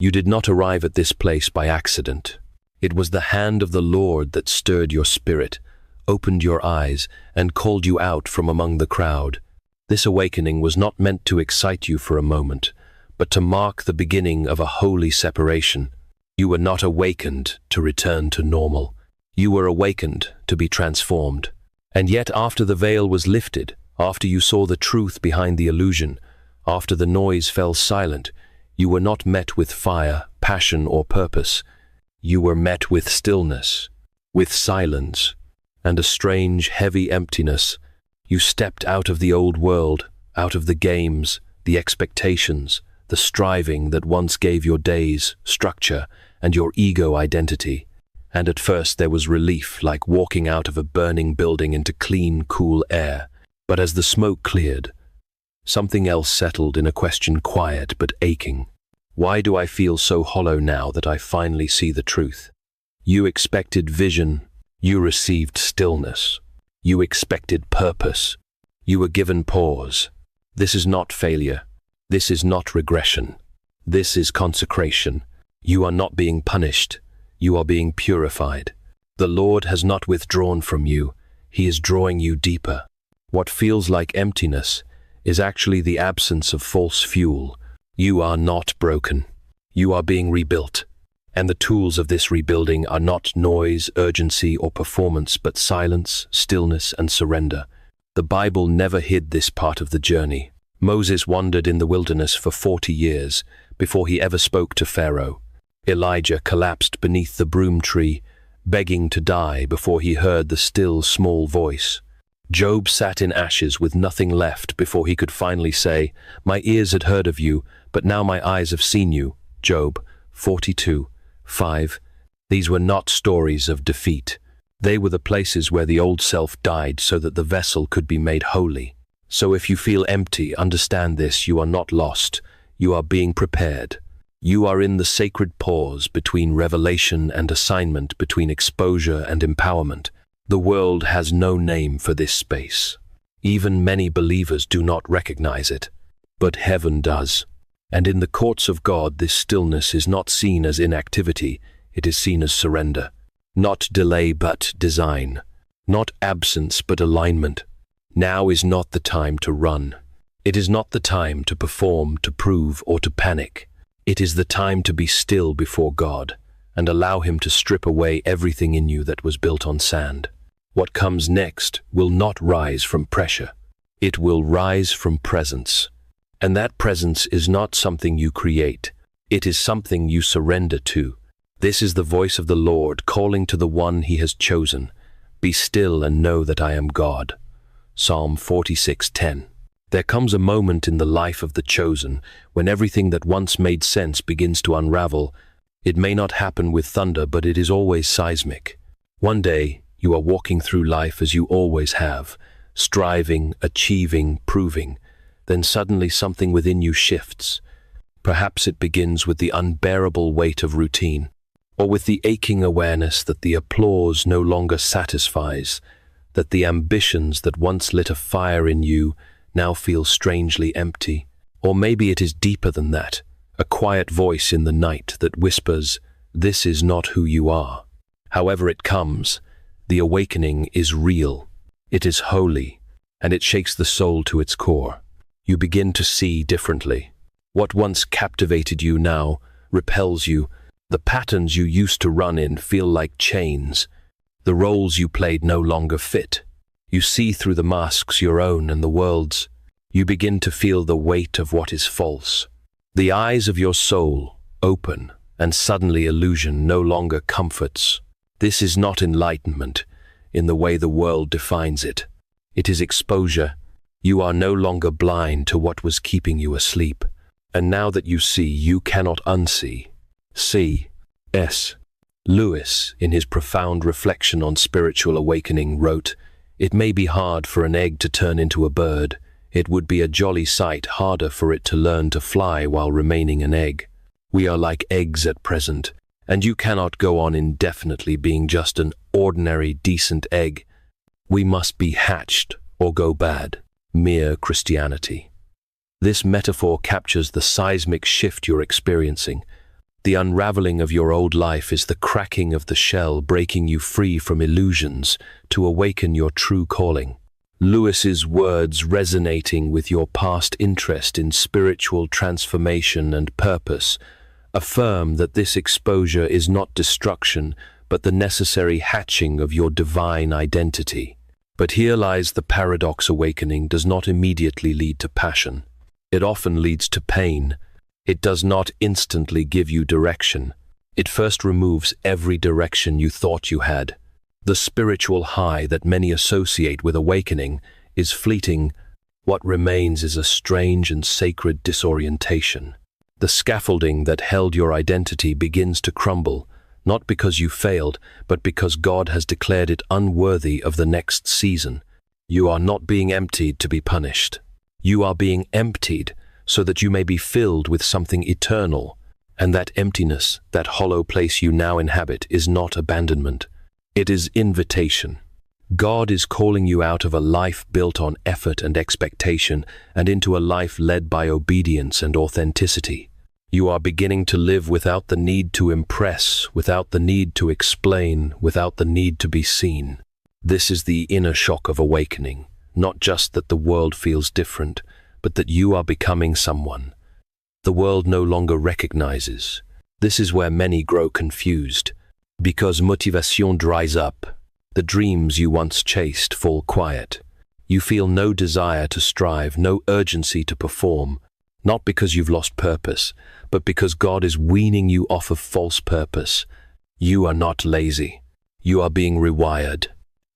You did not arrive at this place by accident. It was the hand of the Lord that stirred your spirit, opened your eyes, and called you out from among the crowd. This awakening was not meant to excite you for a moment, but to mark the beginning of a holy separation. You were not awakened to return to normal. You were awakened to be transformed. And yet after the veil was lifted, after you saw the truth behind the illusion, after the noise fell silent, you were not met with fire, passion, or purpose. You were met with stillness, with silence, and a strange, heavy emptiness. You stepped out of the old world, out of the games, the expectations, the striving that once gave your days structure and your ego identity. And at first there was relief, like walking out of a burning building into clean, cool air. But as the smoke cleared, something else settled in a question quiet but aching. Why do I feel so hollow now that I finally see the truth? You expected vision, you received stillness. You expected purpose, you were given pause. This is not failure. This is not regression. This is consecration. You are not being punished. You are being purified. The Lord has not withdrawn from you. He is drawing you deeper. What feels like emptiness is actually the absence of false fuel. You are not broken. You are being rebuilt. And the tools of this rebuilding are not noise, urgency, or performance, but silence, stillness, and surrender. The Bible never hid this part of the journey. Moses wandered in the wilderness for 40 years before he ever spoke to Pharaoh. Elijah collapsed beneath the broom tree, begging to die before he heard the still, small voice. Job sat in ashes with nothing left before he could finally say, "My ears had heard of you, but now my eyes have seen you." Job 42:5. These were not stories of defeat. They were the places where the old self died so that the vessel could be made holy. So if you feel empty, understand this: you are not lost. You are being prepared. You are in the sacred pause between revelation and assignment, between exposure and empowerment. The world has no name for this space. Even many believers do not recognize it, but heaven does. And in the courts of God, this stillness is not seen as inactivity, it is seen as surrender. Not delay but design. Not absence but alignment. Now is not the time to run. It is not the time to perform, to prove, or to panic. It is the time to be still before God and allow Him to strip away everything in you that was built on sand. What comes next will not rise from pressure. It will rise from presence. And that presence is not something you create. It is something you surrender to. This is the voice of the Lord calling to the one He has chosen. Be still and know that I am God. Psalm 46:10. There comes a moment in the life of the chosen when everything that once made sense begins to unravel. It may not happen with thunder, but it is always seismic. One day, you are walking through life as you always have, striving, achieving, proving. Then suddenly something within you shifts. Perhaps it begins with the unbearable weight of routine, or with the aching awareness that the applause no longer satisfies, that the ambitions that once lit a fire in you now feel strangely empty. Or maybe it is deeper than that, a quiet voice in the night that whispers, "This is not who you are." However it comes, the awakening is real, it is holy, and it shakes the soul to its core. You begin to see differently. What once captivated you now repels you. The patterns you used to run in feel like chains. The roles you played no longer fit. You see through the masks, your own and the world's. You begin to feel the weight of what is false. The eyes of your soul open, and suddenly illusion no longer comforts. This is not enlightenment in the way the world defines it. It is exposure. You are no longer blind to what was keeping you asleep. And now that you see, you cannot unsee. C.S. Lewis, in his profound reflection on spiritual awakening, wrote, "It may be hard for an egg to turn into a bird. It would be a jolly sight harder for it to learn to fly while remaining an egg. We are like eggs at present, and you cannot go on indefinitely being just an ordinary, decent egg. We must be hatched or go bad." Mere Christianity. This metaphor captures the seismic shift you're experiencing. The unraveling of your old life is the cracking of the shell, breaking you free from illusions to awaken your true calling. Lewis's words, resonating with your past interest in spiritual transformation and purpose, affirm that this exposure is not destruction, but the necessary hatching of your divine identity. But here lies the paradox: awakening does not immediately lead to passion. It often leads to pain. It does not instantly give you direction. It first removes every direction you thought you had. The spiritual high that many associate with awakening is fleeting. What remains is a strange and sacred disorientation. The scaffolding that held your identity begins to crumble, not because you failed, but because God has declared it unworthy of the next season. You are not being emptied to be punished. You are being emptied so that you may be filled with something eternal. And that emptiness, that hollow place you now inhabit, is not abandonment. It is invitation. God is calling you out of a life built on effort and expectation and into a life led by obedience and authenticity. You are beginning to live without the need to impress, without the need to explain, without the need to be seen. This is the inner shock of awakening, not just that the world feels different, but that you are becoming someone the world no longer recognizes. This is where many grow confused. Because motivation dries up, the dreams you once chased fall quiet. You feel no desire to strive, no urgency to perform, not because you've lost purpose, but because God is weaning you off of false purpose. You are not lazy. You are being rewired.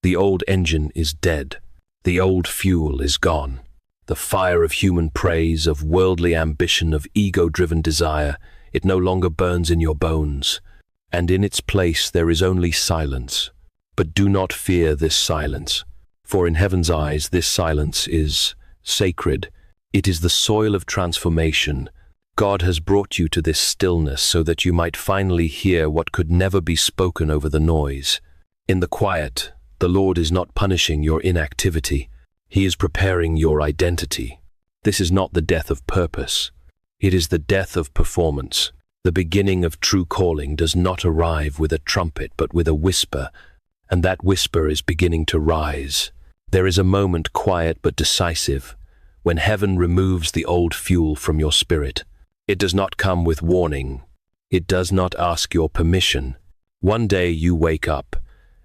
The old engine is dead. The old fuel is gone. The fire of human praise, of worldly ambition, of ego-driven desire, it no longer burns in your bones. And in its place there is only silence. But do not fear this silence, for in heaven's eyes this silence is sacred. It is the soil of transformation. God has brought you to this stillness so that you might finally hear what could never be spoken over the noise. In the quiet, the Lord is not punishing your inactivity. He is preparing your identity. This is not the death of purpose. It is the death of performance. The beginning of true calling does not arrive with a trumpet, but with a whisper, and that whisper is beginning to rise. There is a moment, quiet but decisive, when heaven removes the old fuel from your spirit. It does not come with warning. It does not ask your permission. One day you wake up,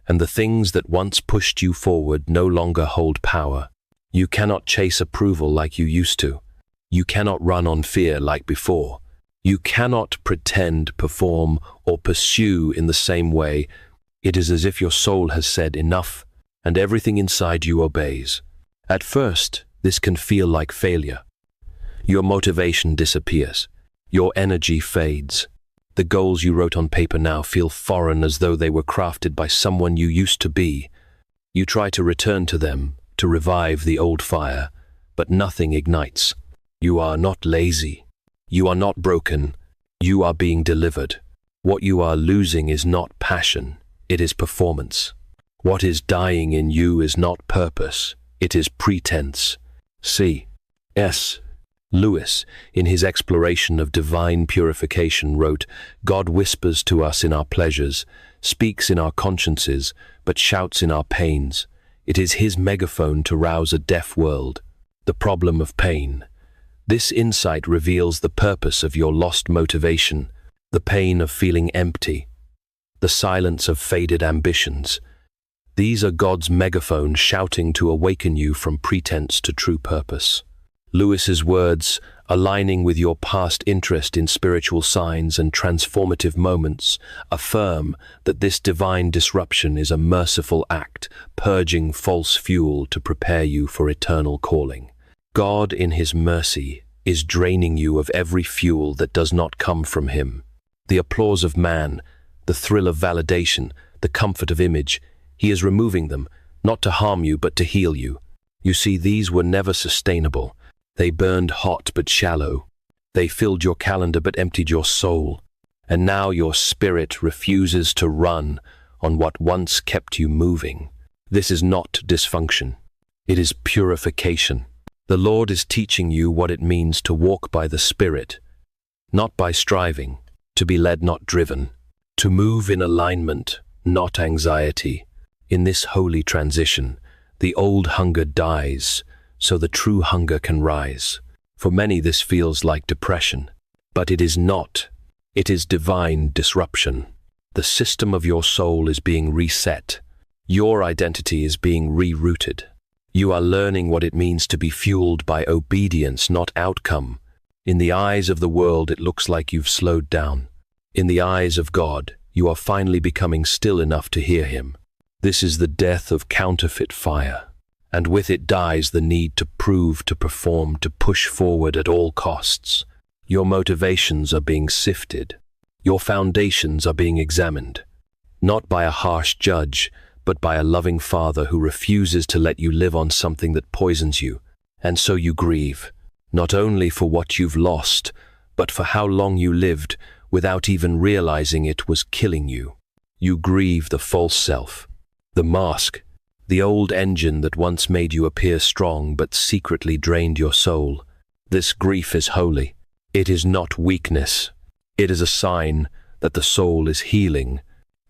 and the things that once pushed you forward no longer hold power. You cannot chase approval like you used to. You cannot run on fear like before. You cannot pretend, perform, or pursue in the same way. It is as if your soul has said enough, and everything inside you obeys. At first, this can feel like failure. Your motivation disappears. Your energy fades. The goals you wrote on paper now feel foreign, as though they were crafted by someone you used to be. You try to return to them, to revive the old fire, but nothing ignites. You are not lazy. You are not broken. You are being delivered. What you are losing is not passion, it is performance. What is dying in you is not purpose, it is pretense. C.S. Lewis, in his exploration of divine purification, wrote, "God whispers to us in our pleasures, speaks in our consciences, but shouts in our pains. It is his megaphone to rouse a deaf world." The problem of pain. This insight reveals the purpose of your lost motivation, the pain of feeling empty, the silence of faded ambitions. These are God's megaphone shouting to awaken you from pretense to true purpose. Lewis's words, aligning with your past interest in spiritual signs and transformative moments, affirm that this divine disruption is a merciful act, purging false fuel to prepare you for eternal calling. God, in his mercy, is draining you of every fuel that does not come from him. The applause of man, the thrill of validation, the comfort of image, he is removing them, not to harm you, but to heal you. You see, these were never sustainable. They burned hot but shallow. They filled your calendar but emptied your soul. And now your spirit refuses to run on what once kept you moving. This is not dysfunction. It is purification. The Lord is teaching you what it means to walk by the Spirit, not by striving, to be led, not driven, to move in alignment, not anxiety. In this holy transition, the old hunger dies, so the true hunger can rise. For many, this feels like depression, but it is not. It is divine disruption. The system of your soul is being reset. Your identity is being rerouted. You are learning what it means to be fueled by obedience, not outcome. In the eyes of the world, it looks like you've slowed down. In the eyes of God, you are finally becoming still enough to hear Him. This is the death of counterfeit fire, and with it dies the need to prove, to perform, to push forward at all costs. Your motivations are being sifted. Your foundations are being examined, not by a harsh judge, but by a loving Father who refuses to let you live on something that poisons you. And so you grieve, not only for what you've lost, but for how long you lived without even realizing it was killing you. You grieve the false self, the mask, the old engine that once made you appear strong but secretly drained your soul. This grief is holy. It is not weakness. It is a sign that the soul is healing.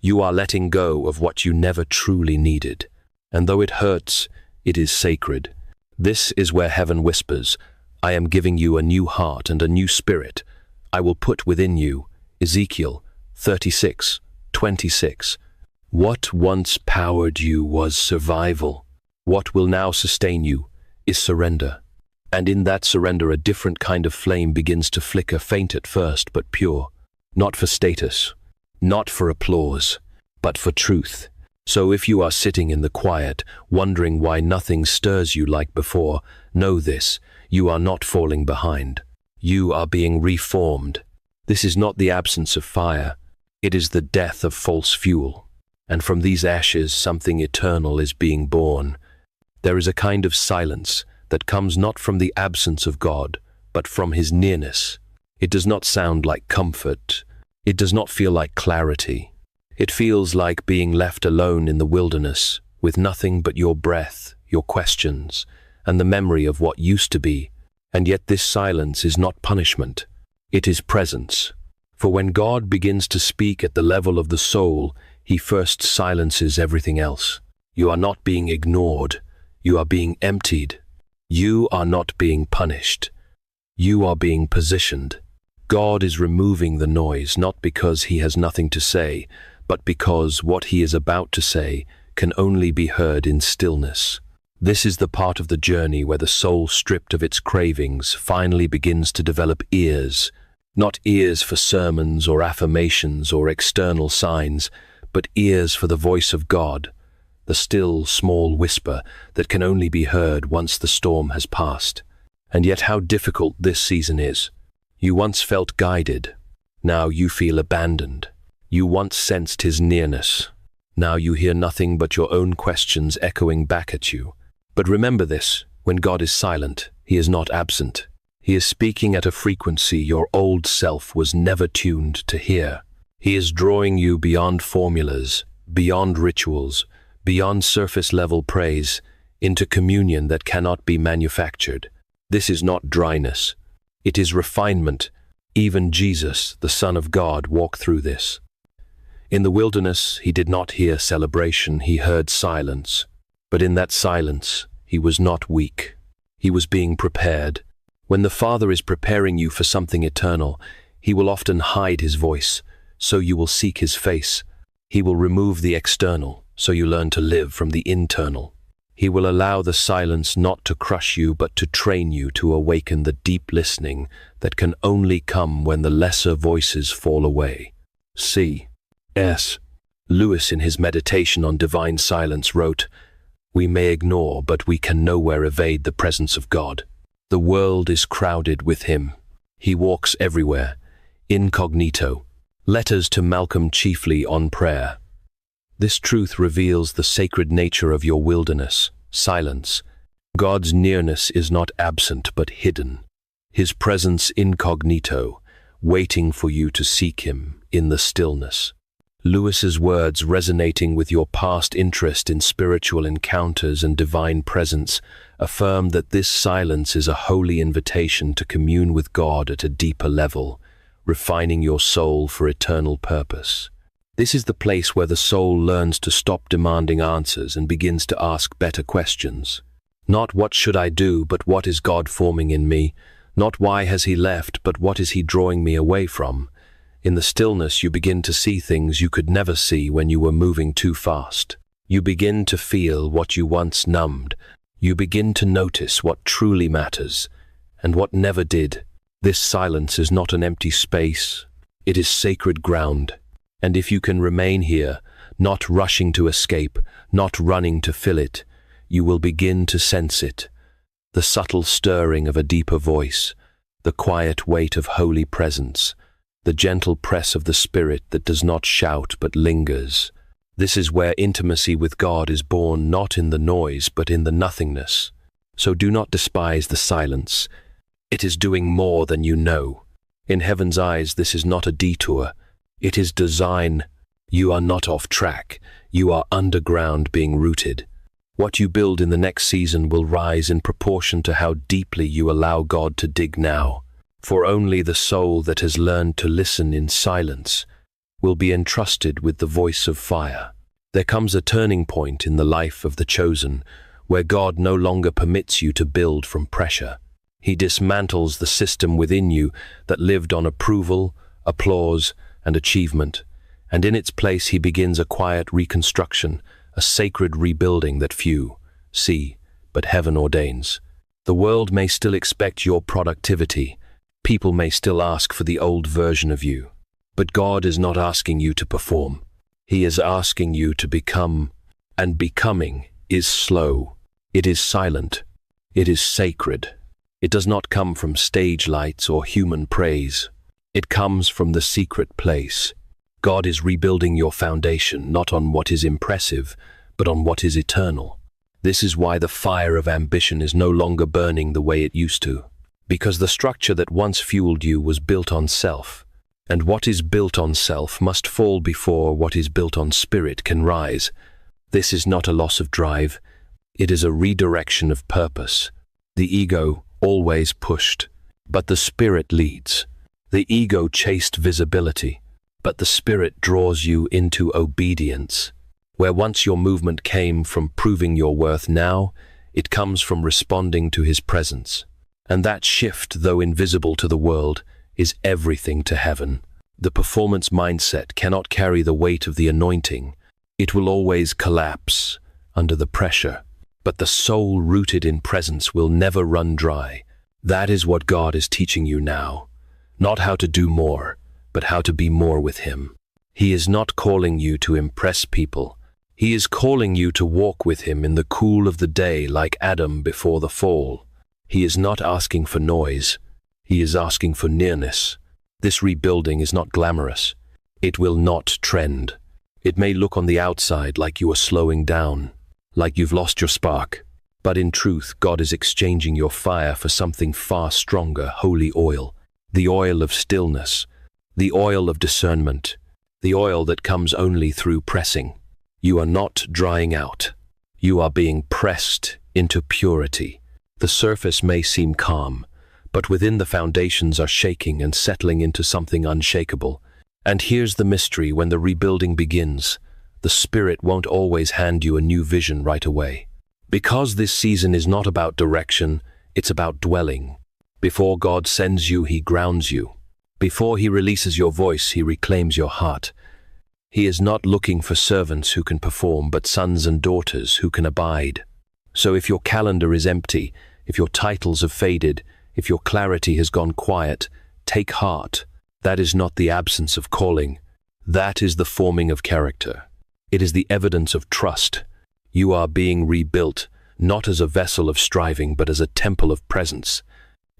You are letting go of what you never truly needed. And though it hurts, it is sacred. This is where heaven whispers, I am giving you a new heart and a new spirit. I will put within you. Ezekiel 36:26. What once powered you was survival. What will now sustain you is surrender. And in that surrender, a different kind of flame begins to flicker, faint at first, but pure. Not for status, not for applause, but for truth. So if you are sitting in the quiet, wondering why nothing stirs you like before, know this, you are not falling behind. You are being reformed. This is not the absence of fire. It is the death of false fuel. And from these ashes, something eternal is being born. There is a kind of silence that comes not from the absence of God, but from His nearness. It does not sound like comfort. It does not feel like clarity. It feels like being left alone in the wilderness, with nothing but your breath, your questions, and the memory of what used to be. And yet this silence is not punishment. It is presence. For when God begins to speak at the level of the soul, He first silences everything else. You are not being ignored. You are being emptied. You are not being punished. You are being positioned. God is removing the noise, not because He has nothing to say, but because what He is about to say can only be heard in stillness. This is the part of the journey where the soul, stripped of its cravings, finally begins to develop ears. Not ears for sermons or affirmations or external signs, but ears for the voice of God, the still, small whisper that can only be heard once the storm has passed. And yet how difficult this season is. You once felt guided. Now you feel abandoned. You once sensed His nearness. Now you hear nothing but your own questions echoing back at you. But remember this, when God is silent, He is not absent. He is speaking at a frequency your old self was never tuned to hear. He is drawing you beyond formulas, beyond rituals, beyond surface-level praise, into communion that cannot be manufactured. This is not dryness. It is refinement. Even Jesus, the Son of God, walked through this. In the wilderness, He did not hear celebration, He heard silence. But in that silence, He was not weak. He was being prepared. When the Father is preparing you for something eternal, He will often hide His voice, so you will seek His face. He will remove the external, so you learn to live from the internal. He will allow the silence not to crush you, but to train you to awaken the deep listening that can only come when the lesser voices fall away. C.S. Lewis, in his meditation on divine silence, wrote, "We may ignore, but we can nowhere evade the presence of God. The world is crowded with Him. He walks everywhere, incognito." Letters to Malcolm, chiefly on prayer. This truth reveals the sacred nature of your wilderness, silence. God's nearness is not absent but hidden. His presence incognito, waiting for you to seek Him in the stillness. Lewis's words, resonating with your past interest in spiritual encounters and divine presence, affirm that this silence is a holy invitation to commune with God at a deeper level, refining your soul for eternal purpose. This is the place where the soul learns to stop demanding answers and begins to ask better questions. Not what should I do, but what is God forming in me? Not why has he left, but what is he drawing me away from? In the stillness, you begin to see things you could never see when you were moving too fast. You begin to feel what you once numbed. You begin to notice what truly matters and what never did. This silence is not an empty space. It is sacred ground. And if you can remain here, not rushing to escape, not running to fill it, you will begin to sense it. The subtle stirring of a deeper voice, the quiet weight of holy presence, the gentle press of the Spirit that does not shout but lingers. This is where intimacy with God is born, not in the noise but in the nothingness. So do not despise the silence. It is doing more than you know. In heaven's eyes, this is not a detour. It is design. You are not off track. You are underground, being rooted. What you build in the next season will rise in proportion to how deeply you allow God to dig now. For only the soul that has learned to listen in silence will be entrusted with the voice of fire. There comes a turning point in the life of the chosen, where God no longer permits you to build from pressure. He dismantles the system within you that lived on approval, applause, and achievement, and in its place he begins a quiet reconstruction, a sacred rebuilding that few see, but heaven ordains. The world may still expect your productivity. People may still ask for the old version of you. But God is not asking you to perform. He is asking you to become, and becoming is slow. It is silent. It is sacred. It does not come from stage lights or human praise. It comes from the secret place. God is rebuilding your foundation, not on what is impressive, but on what is eternal. This is why the fire of ambition is no longer burning the way it used to. Because the structure that once fueled you was built on self. And what is built on self must fall before what is built on spirit can rise. This is not a loss of drive. It is a redirection of purpose. The ego always pushed, but the spirit leads. The ego chased visibility, but the spirit draws you into obedience. Where once your movement came from proving your worth, now it comes from responding to his presence. And that shift, though invisible to the world, is everything to heaven. The performance mindset cannot carry the weight of the anointing. It will always collapse under the pressure. But the soul rooted in presence will never run dry. That is what God is teaching you now. Not how to do more, but how to be more with him. He is not calling you to impress people. He is calling you to walk with him in the cool of the day like Adam before the fall. He is not asking for noise. He is asking for nearness. This rebuilding is not glamorous. It will not trend. It may look on the outside like you are slowing down, like you've lost your spark. But in truth, God is exchanging your fire for something far stronger, holy oil. The oil of stillness, the oil of discernment, the oil that comes only through pressing. You are not drying out. You are being pressed into purity. The surface may seem calm, but within the foundations are shaking and settling into something unshakable. And here's the mystery: when the rebuilding begins, the Spirit won't always hand you a new vision right away. Because this season is not about direction, it's about dwelling. Before God sends you, he grounds you. Before he releases your voice, he reclaims your heart. He is not looking for servants who can perform, but sons and daughters who can abide. So if your calendar is empty, if your titles have faded, if your clarity has gone quiet, take heart. That is not the absence of calling. That is the forming of character. It is the evidence of trust. You are being rebuilt, not as a vessel of striving, but as a temple of presence.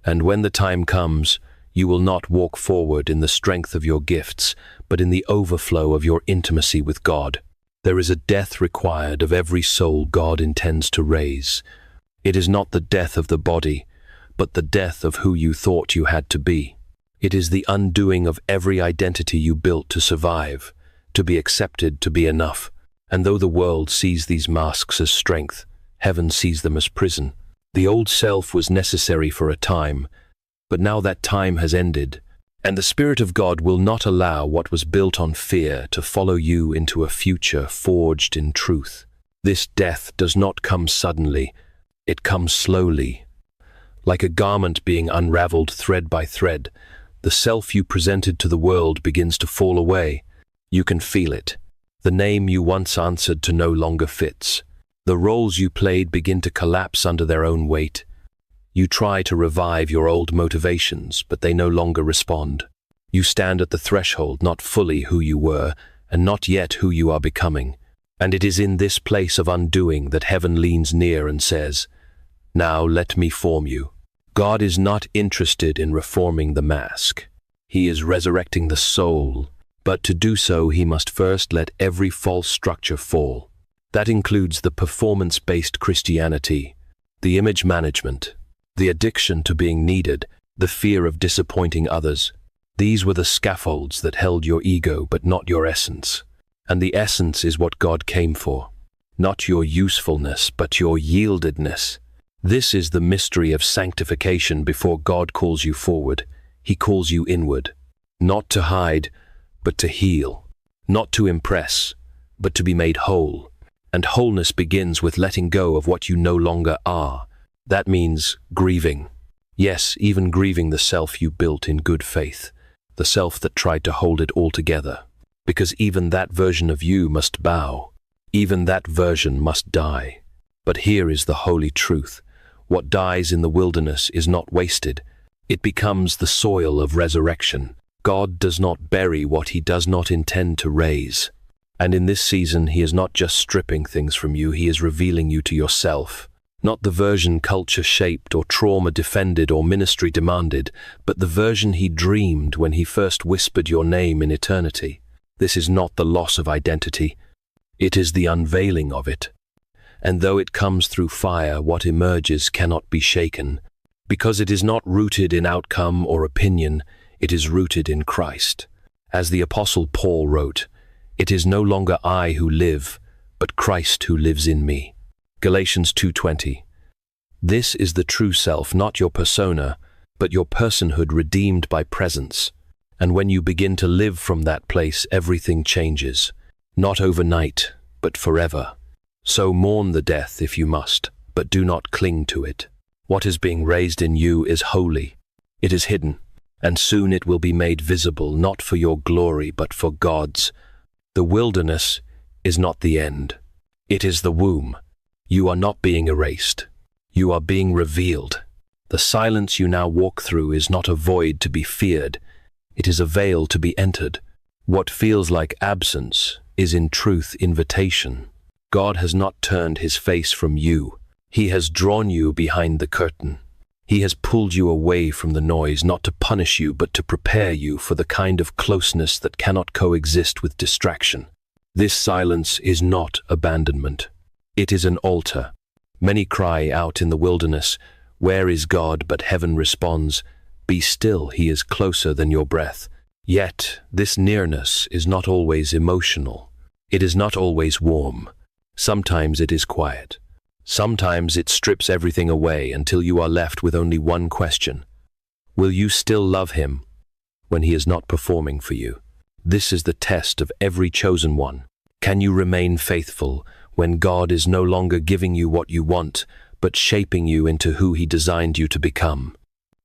And when the time comes, you will not walk forward in the strength of your gifts, but in the overflow of your intimacy with God. There is a death required of every soul God intends to raise. It is not the death of the body, but the death of who you thought you had to be. It is the undoing of every identity you built to survive, to be accepted, to be enough. And though the world sees these masks as strength, heaven sees them as prison. The old self was necessary for a time, but now that time has ended. And the Spirit of God will not allow what was built on fear to follow you into a future forged in truth. This death does not come suddenly, it comes slowly. Like a garment being unraveled thread by thread, the self you presented to the world begins to fall away. You can feel it. The name you once answered to no longer fits. The roles you played begin to collapse under their own weight. You try to revive your old motivations, but they no longer respond. You stand at the threshold, not fully who you were, and not yet who you are becoming. And it is in this place of undoing that heaven leans near and says, "Now let me form you." God is not interested in reforming the mask. He is resurrecting the soul. But to do so, he must first let every false structure fall. That includes the performance-based Christianity, the image management, the addiction to being needed, the fear of disappointing others. These were the scaffolds that held your ego, but not your essence. And the essence is what God came for. Not your usefulness, but your yieldedness. This is the mystery of sanctification before God calls you forward. He calls you inward. Not to hide, but to heal. Not to impress, but to be made whole. And wholeness begins with letting go of what you no longer are. That means grieving. Yes, even grieving the self you built in good faith. The self that tried to hold it all together. Because even that version of you must bow. Even that version must die. But here is the holy truth. What dies in the wilderness is not wasted. It becomes the soil of resurrection. God does not bury what he does not intend to raise. And in this season, he is not just stripping things from you, he is revealing you to yourself. Not the version culture shaped or trauma defended or ministry demanded, but the version he dreamed when he first whispered your name in eternity. This is not the loss of identity. It is the unveiling of it. And though it comes through fire, what emerges cannot be shaken. Because it is not rooted in outcome or opinion, it is rooted in Christ. As the Apostle Paul wrote, "It is no longer I who live, but Christ who lives in me." Galatians 2:20. This is the true self, not your persona, but your personhood redeemed by presence. And when you begin to live from that place, everything changes. Not overnight, but forever. So mourn the death if you must, but do not cling to it. What is being raised in you is holy. It is hidden, and soon it will be made visible, not for your glory, but for God's. The wilderness is not the end. It is the womb. You are not being erased. You are being revealed. The silence you now walk through is not a void to be feared. It is a veil to be entered. What feels like absence is in truth invitation. God has not turned his face from you. He has drawn you behind the curtain. He has pulled you away from the noise, not to punish you, but to prepare you for the kind of closeness that cannot coexist with distraction. This silence is not abandonment. It is an altar. Many cry out in the wilderness, "Where is God?" But heaven responds, "Be still, he is closer than your breath." Yet, this nearness is not always emotional. It is not always warm. Sometimes it is quiet. Sometimes it strips everything away until you are left with only one question. Will you still love him when he is not performing for you? This is the test of every chosen one. Can you remain faithful when God is no longer giving you what you want, but shaping you into who he designed you to become?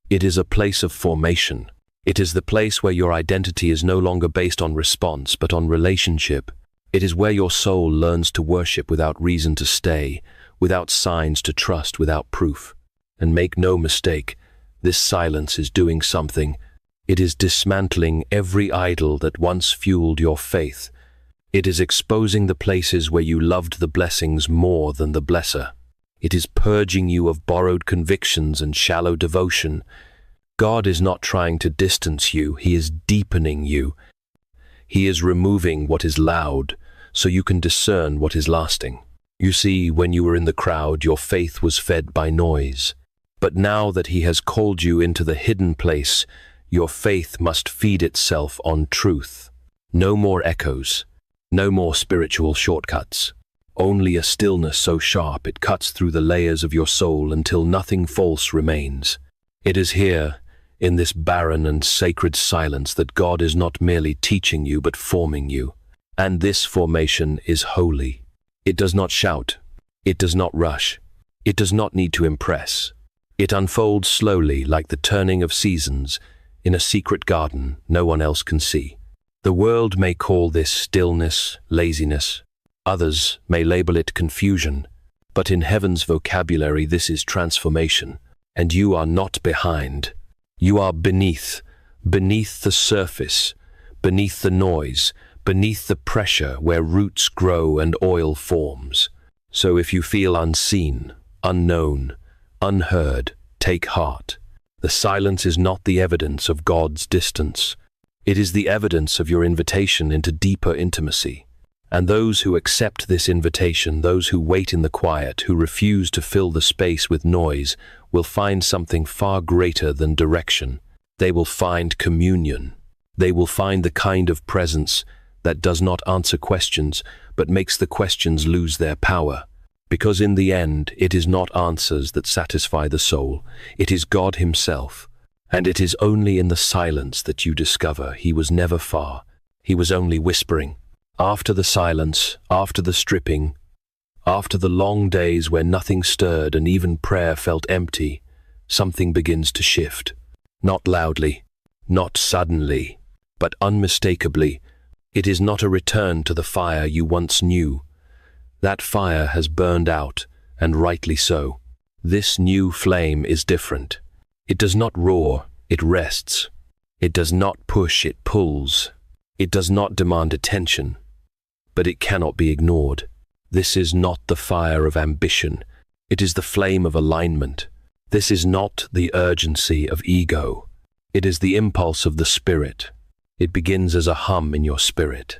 It is a place of formation. It is the place where your identity is no longer based on response, but on relationship. It is where your soul learns to worship without reason to stay, without signs to trust, without proof. And make no mistake, this silence is doing something. It is dismantling every idol that once fueled your faith. It is exposing the places where you loved the blessings more than the blesser. It is purging you of borrowed convictions and shallow devotion. God is not trying to distance you, he is deepening you. He is removing what is loud, so you can discern what is lasting. You see, when you were in the crowd, your faith was fed by noise. But now that he has called you into the hidden place, your faith must feed itself on truth. No more echoes, no more spiritual shortcuts. Only a stillness so sharp it cuts through the layers of your soul until nothing false remains. It is here, in this barren and sacred silence that God is not merely teaching you but forming you. And this formation is holy. It does not shout. It does not rush. It does not need to impress. It unfolds slowly like the turning of seasons in a secret garden no one else can see. The world may call this stillness, laziness. Others may label it confusion. But in heaven's vocabulary, this is transformation. And you are not behind. You are beneath the surface, beneath the noise, beneath the pressure where roots grow and oil forms. So if you feel unseen, unknown, unheard, take heart. The silence is not the evidence of God's distance. It is the evidence of your invitation into deeper intimacy. And those who accept this invitation, those who wait in the quiet, who refuse to fill the space with noise, will find something far greater than direction. They will find communion. They will find the kind of presence that does not answer questions, but makes the questions lose their power. Because in the end, it is not answers that satisfy the soul. It is God Himself. And it is only in the silence that you discover He was never far. He was only whispering. After the silence, after the stripping, after the long days where nothing stirred and even prayer felt empty, something begins to shift. Not loudly, not suddenly, but unmistakably. It is not a return to the fire you once knew. That fire has burned out, and rightly so. This new flame is different. It does not roar, it rests. It does not push, it pulls. It does not demand attention. But it cannot be ignored. This is not the fire of ambition. It is the flame of alignment. This is not the urgency of ego. It is the impulse of the Spirit. It begins as a hum in your spirit,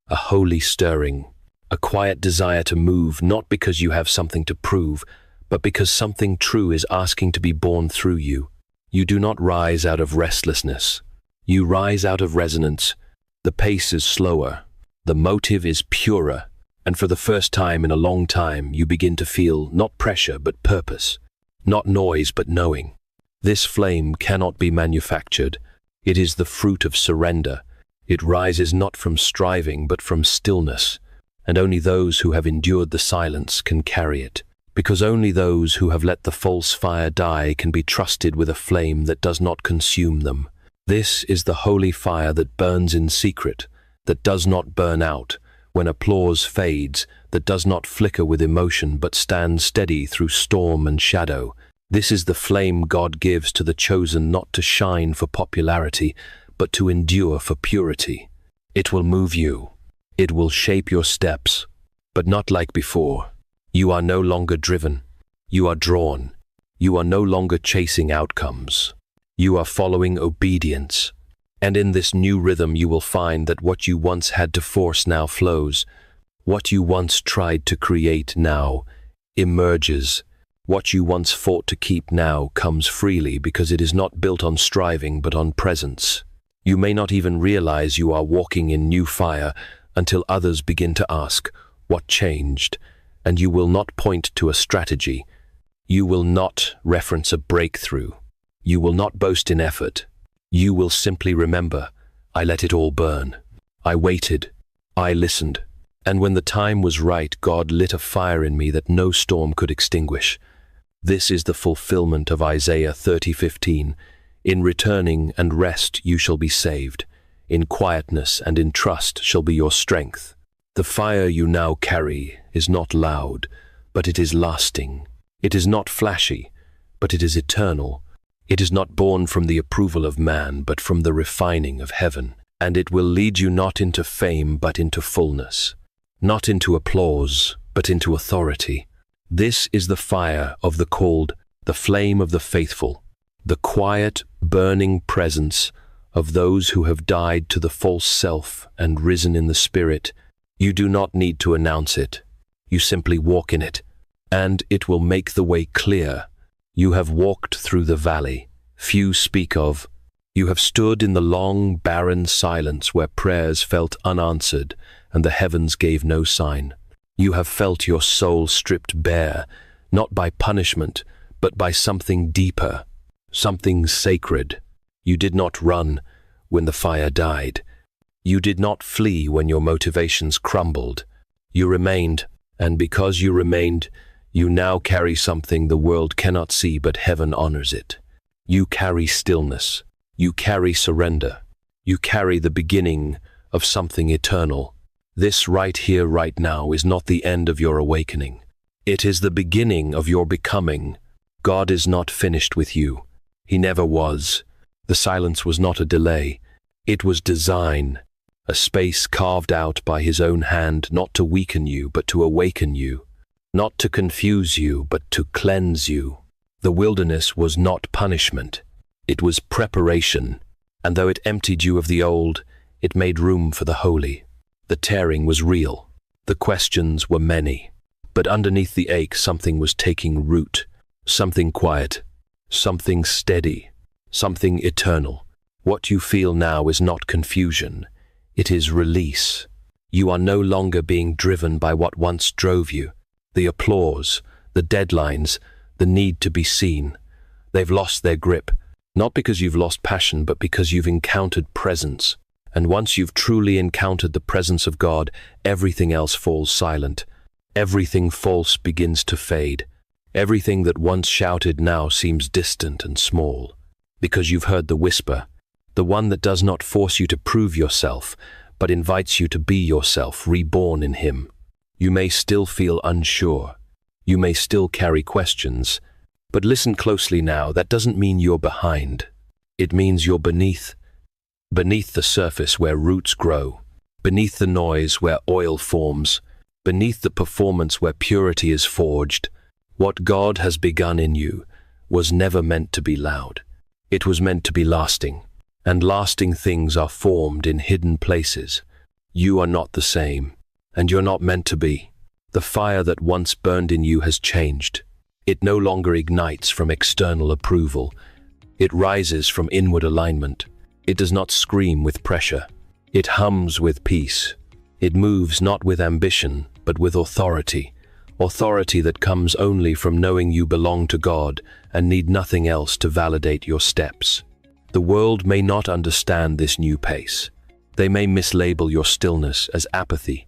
a holy stirring, a quiet desire to move, not because you have something to prove, but because something true is asking to be born through you. You do not rise out of restlessness. You rise out of resonance. The pace is slower. The motive is purer, and for the first time in a long time, you begin to feel not pressure but purpose, not noise but knowing. This flame cannot be manufactured. It is the fruit of surrender. It rises not from striving but from stillness, and only those who have endured the silence can carry it, because only those who have let the false fire die can be trusted with a flame that does not consume them. This is the holy fire that burns in secret, that does not burn out when applause fades, that does not flicker with emotion but stands steady through storm and shadow. This is the flame God gives to the chosen, not to shine for popularity, but to endure for purity. It will move you. It will shape your steps, but not like before. You are no longer driven. You are drawn. You are no longer chasing outcomes. You are following obedience. And in this new rhythm you will find that what you once had to force now flows. What you once tried to create now emerges. What you once fought to keep now comes freely because it is not built on striving but on presence. You may not even realize you are walking in new fire until others begin to ask, what changed? And you will not point to a strategy. You will not reference a breakthrough. You will not boast in effort. You will simply remember, I let it all burn. I waited. I listened. And when the time was right, God lit a fire in me that no storm could extinguish. This is the fulfillment of Isaiah 30:15. In returning and rest you shall be saved. In quietness and in trust shall be your strength. The fire you now carry is not loud, but it is lasting. It is not flashy, but it is eternal. It is not born from the approval of man, but from the refining of heaven. And it will lead you not into fame, but into fullness. Not into applause, but into authority. This is the fire of the called, the flame of the faithful, the quiet, burning presence of those who have died to the false self and risen in the Spirit. You do not need to announce it. You simply walk in it, and it will make the way clear. You have walked through the valley few speak of. You have stood in the long, barren silence where prayers felt unanswered and the heavens gave no sign. You have felt your soul stripped bare, not by punishment, but by something deeper, something sacred. You did not run when the fire died. You did not flee when your motivations crumbled. You remained, and because you remained, you now carry something the world cannot see but heaven honors it. You carry stillness. You carry surrender. You carry the beginning of something eternal. This right here, right now, is not the end of your awakening. It is the beginning of your becoming. God is not finished with you. He never was. The silence was not a delay. It was design, a space carved out by His own hand, not to weaken you, but to awaken you, not to confuse you, but to cleanse you. The wilderness was not punishment. It was preparation, and though it emptied you of the old, it made room for the holy. The tearing was real. The questions were many. But underneath the ache, something was taking root. Something quiet. Something steady. Something eternal. What you feel now is not confusion. It is release. You are no longer being driven by what once drove you. The applause, the deadlines, the need to be seen. They've lost their grip. Not because you've lost passion, but because you've encountered presence. And once you've truly encountered the presence of God, everything else falls silent. Everything false begins to fade. Everything that once shouted now seems distant and small. Because you've heard the whisper, the one that does not force you to prove yourself, but invites you to be yourself, reborn in Him. You may still feel unsure. You may still carry questions. But listen closely now, that doesn't mean you're behind. It means you're beneath the surface where roots grow, beneath the noise where oil forms, beneath the performance where purity is forged. What God has begun in you was never meant to be loud. It was meant to be lasting, and lasting things are formed in hidden places. You are not the same, and you're not meant to be. The fire that once burned in you has changed. It no longer ignites from external approval. It rises from inward alignment. It does not scream with pressure. It hums with peace. It moves not with ambition, but with authority. Authority that comes only from knowing you belong to God and need nothing else to validate your steps. The world may not understand this new pace. They may mislabel your stillness as apathy,